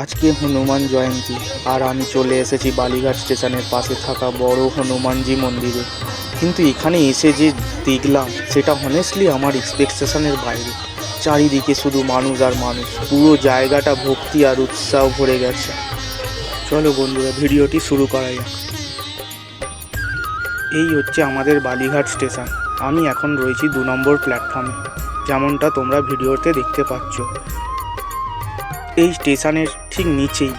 আজকে হনুমান জয়ন্তী আর আমি চলে এসেছি বালিঘাট স্টেশনের পাশে থাকা বড় হনুমানজি মন্দিরে। কিন্তু এখানে এসে যে দেখলাম সেটা হনেস্টলি আমার এক্সপেকটেশনের বাইরে। চারিদিকে শুধু মানুষ আর মানুষ, পুরো জায়গাটা ভক্তি আর উৎসাহ ভরে গেছে। চলো বন্ধুরা, ভিডিওটি শুরু করা যাক। এই হচ্ছে আমাদের বালিঘাট স্টেশন। আমি এখন রয়েছি 2 নম্বর প্ল্যাটফর্মে, যেমনটা তোমরা ভিডিওতে দেখতে পাচ্ছ। এই স্টেশনের ঠিক নিচেই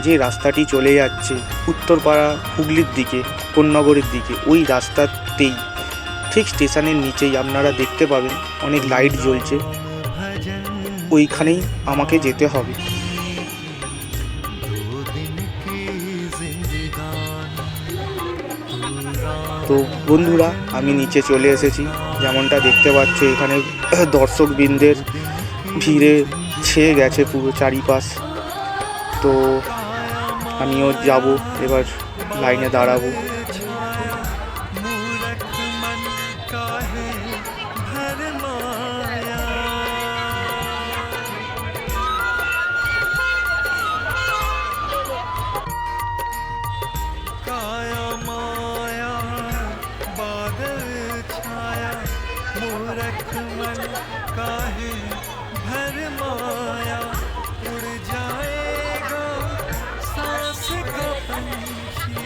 যে রাস্তাটি চলে যাচ্ছে উত্তরপাড়া হুগলির দিকে, কোন্নগরের দিকে, ওই রাস্তাতেই ঠিক স্টেশনের নিচেই আপনারা দেখতে পাবেন অনেক লাইট জ্বলছে। ওইখানেই আমাকে যেতে হবে। তো বন্ধুরা, আমি নিচে চলে এসেছি। যেমনটা দেখতে পাচ্ছ এখানে দর্শকবৃন্দের ভিড়ে ছেয়ে গেছে পুরো চারিপাশ। তো আমিও যাব, এবার লাইনে দাঁড়াবো।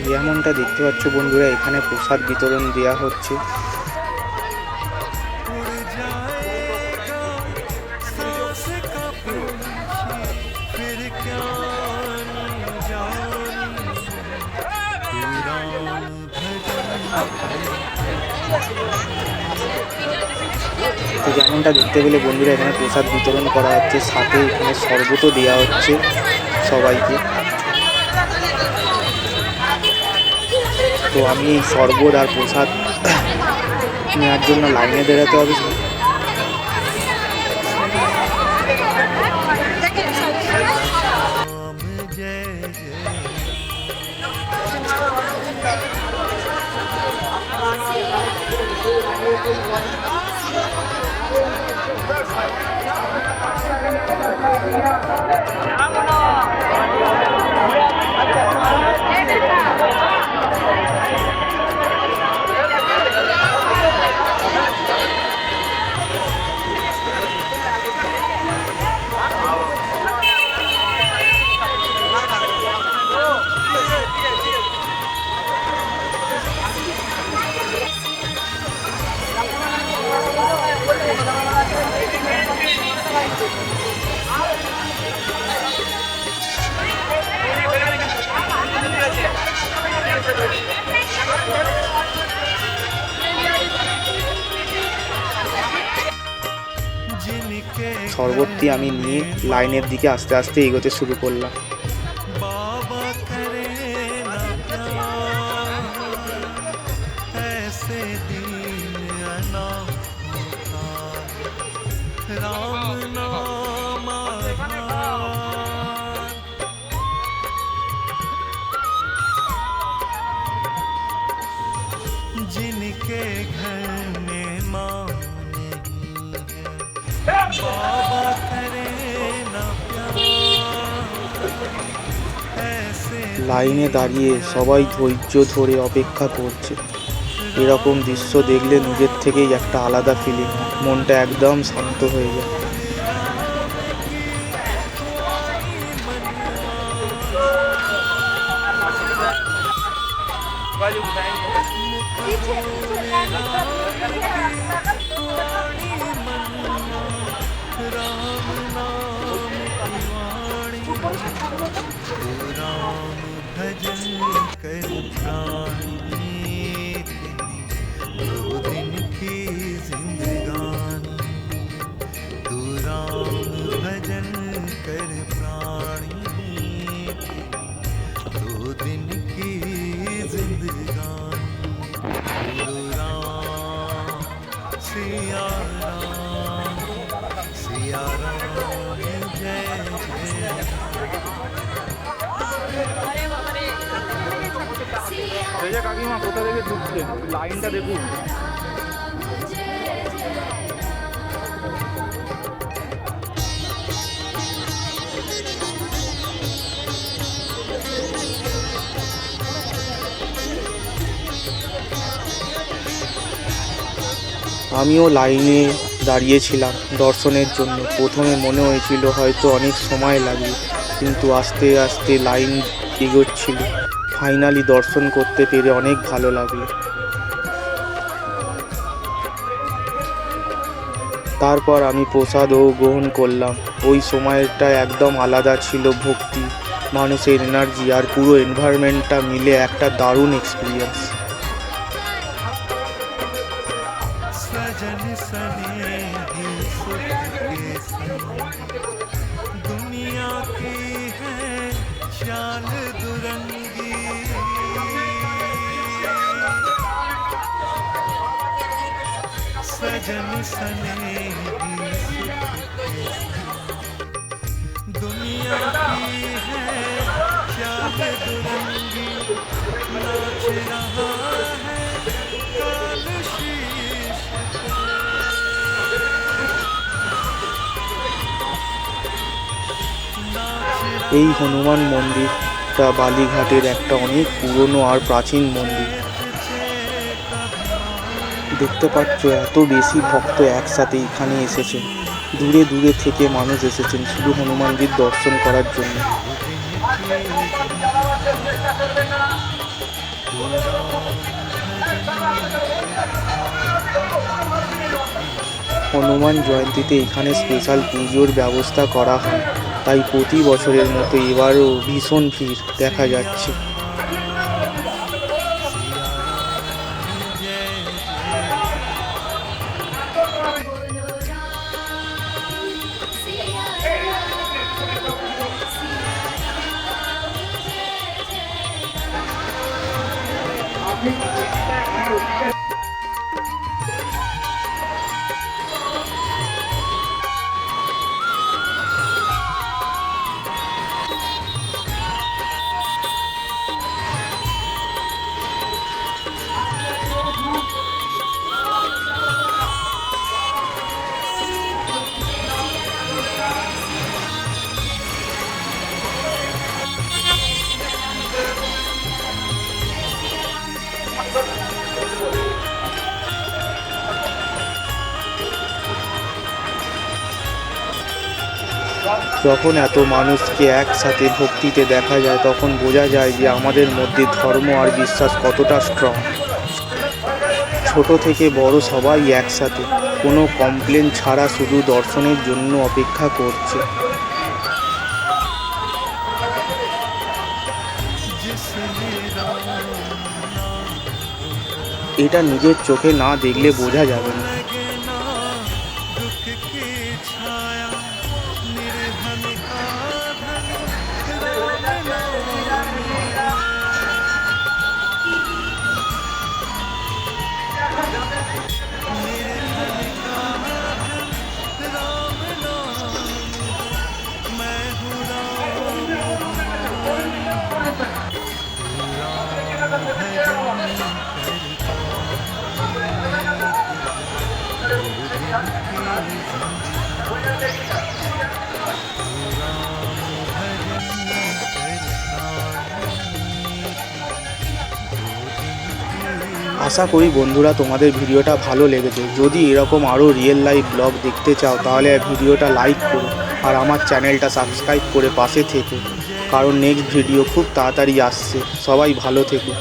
যেমনটা দেখতে পাচ্ছ বন্ধুরা, এখানে প্রসাদ বিতরণ দেওয়া হচ্ছে। তো যেমনটা দেখতে পেলে বন্ধুরা, এখানে প্রসাদ বিতরণ করা হচ্ছে, সাথে এখানে শরবতও দেওয়া হচ্ছে সবাইকে। তো আমি এই শরবত আর প্রসাদ নেওয়ার জন্য লাইনে দাঁড়াতে হবে। শরবতটি আমি নিয়ে লাইনের দিকে আস্তে আস্তে এগোতে শুরু করলাম। जिनके घर में माँ बाबा करे ना লাইনে দাঁড়িয়ে সবাই ধৈর্য ধরে অপেক্ষা করছে। এরকম দৃশ্য দেখলে নিজের থেকেই একটা আলাদা ফিলিং, মনটা একদম শান্ত হয়ে যায়। भजन कर प्राणी दो दिन की जिंदगानी तू राम भजन कर प्राणी दो दिन की जिंदगानी तू राम सिया राम जय जय কাকিমা কোথা থেকে ঢুকছে, লাইনটা দেখুন। আমিও লাইনে দাঁড়িয়েছিলাম দর্শনের জন্য। প্রথমে মনে হয়েছিল হয়তো অনেক সময় লাগবে, কিন্তু আস্তে আস্তে লাইন এগোচ্ছিল। ফাইনালি দর্শন করতে পেরে অনেক ভালো লাগলো। তারপর আমি প্রসাদও গ্রহণ করলাম। ওই সময়টা একদম আলাদা ছিল, ভক্তি, মানুষের এনার্জি আর পুরো এনভায়রনমেন্টটা মিলে একটা দারুণ এক্সপিরিয়েন্স। सजन सनेही सुख के संग दुनिया की है चाल दुरंगी। सजन सनेही सुख के संग दुनिया की है चाल दुरंगी। नाच रहा है काल शीश এই হনুমান মন্দিরটা বালিঘাটের একটা অনেক পুরনো আর প্রাচীন মন্দির। দেখতে পাচ্ছ এত বেশি ভক্ত একসাথে এখানে এসেছেন। দূরে দূরে থেকে মানুষ এসেছেন শুধু হনুমানজির দর্শন করার জন্য। হনুমান জয়ন্তীতে এখানে স্পেশাল পুজোর ব্যবস্থা করা হয়, তাই প্রতি বছরের মতো এবারও ভীষণ ভিড় দেখা যাচ্ছে। যখন এত মানুষকে একসাথে ভক্তিতে দেখা যায় তখন বোঝা যায় যে আমাদের মধ্যে ধর্ম আর বিশ্বাস কতটা স্ট্রং। ছোট থেকে বড় সবাই একসাথে, কোনো কমপ্লেন ছাড়া শুধু দর্শনের জন্য অপেক্ষা করছে। এটা নিজের চোখে না দেখলে বোঝা যাবে না। আশা করি বন্ধুরা তোমাদের ভিডিওটা ভালো লেগেছে। যদি এরকম আরও রিয়েল লাইফ ব্লগ দেখতে চাও তাহলে ভিডিওটা লাইক করো আর আমার চ্যানেলটা সাবস্ক্রাইব করে পাশে থেকো, কারণ নেক্সট ভিডিও খুব তাড়াতাড়ি আসছে। সবাই ভালো থেকো।